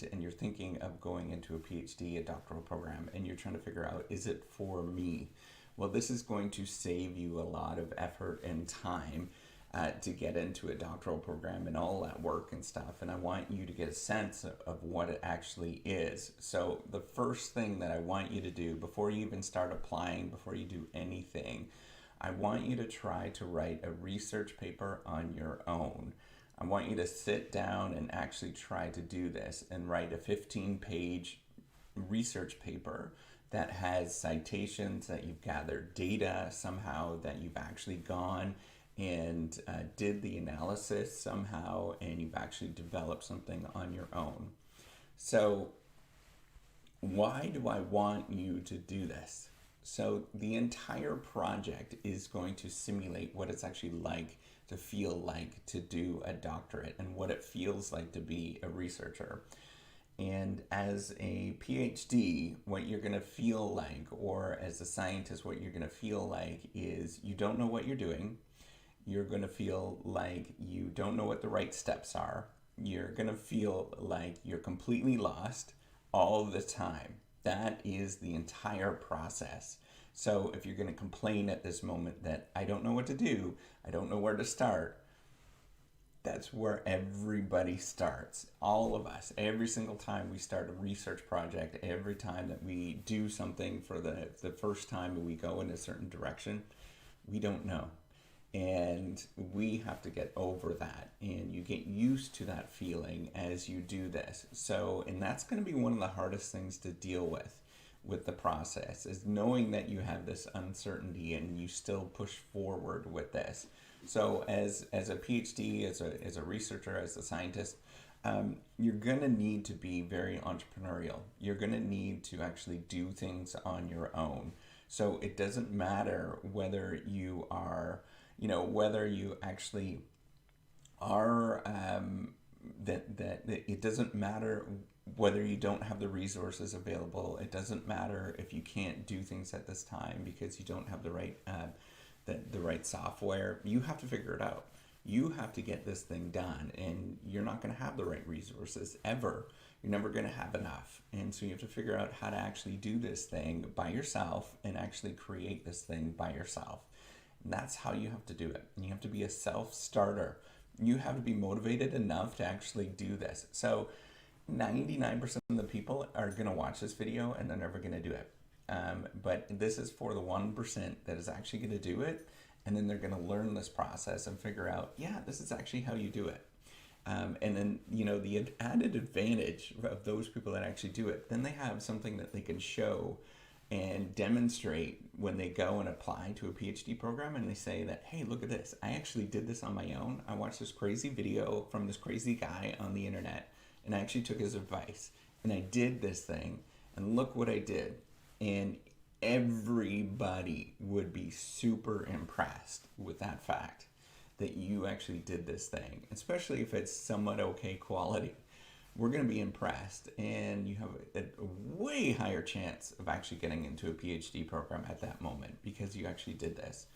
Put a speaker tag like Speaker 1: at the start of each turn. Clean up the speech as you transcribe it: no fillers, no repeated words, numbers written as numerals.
Speaker 1: and you're thinking of going into a PhD, a doctoral program, and you're trying to figure out, is it for me? Well, this is going to save you a lot of effort and time to get into a doctoral program and all that work and stuff. And I want you to get a sense of what it actually is. So the first thing that I want you to do before you even start applying, before you do anything, I want you to try to write a research paper on your own. I want you to sit down and actually try to do this and write a 15-page research paper that has citations, that you've gathered data somehow, that you've actually gone and did the analysis somehow, and you've actually developed something on your own. So why do I want you to do this? So the entire project is going to simulate what it's actually like to feel like to do a doctorate and what it feels like to be a researcher. And as a PhD, what you're going to feel like, or as a scientist, what you're going to feel like is you don't know what you're doing. You're going to feel like you don't know what the right steps are. You're going to feel like you're completely lost all the time. That is the entire process. So if you're going to complain at this moment that I don't know what to do, I don't know where to start, that's where everybody starts. All of us, every single time we start a research project, every time that we do something for the first time and we go in a certain direction, we don't know. And we have to get over that, and you get used to that feeling as you do this. So, and that's going to be one of the hardest things to deal with the process, is knowing that you have this uncertainty and you still push forward with this. So as a PhD, as a researcher, as a scientist, you're going to need to be very entrepreneurial. You're going to need to actually do things on your own. So it doesn't matter whether you are, whether you actually are, that it doesn't matter whether you don't have the resources available. It doesn't matter if you can't do things at this time because you don't have the right software. You have to figure it out. You have to get this thing done, and you're not going to have the right resources ever. You're never going to have enough. And so you have to figure out how to actually do this thing by yourself and actually create this thing by yourself. And that's how you have to do it. And you have to be a self-starter. You have to be motivated enough to actually do this. So 99% of the people are going to watch this video and they're never going to do it. But this is for the 1% that is actually going to do it. And then they're going to learn this process and figure out, yeah, this is actually how you do it. And then, the added advantage of those people that actually do it, then they have something that they can show and demonstrate when they go and apply to a PhD program, and they say that, hey, look at this. I actually did this on my own. I watched this crazy video from this crazy guy on the internet, and I actually took his advice, and I did this thing, and look what I did. And everybody would be super impressed with that fact that you actually did this thing, especially if it's somewhat okay quality. We're going to be impressed, and you have a way higher chance of actually getting into a PhD program at that moment because you actually did this.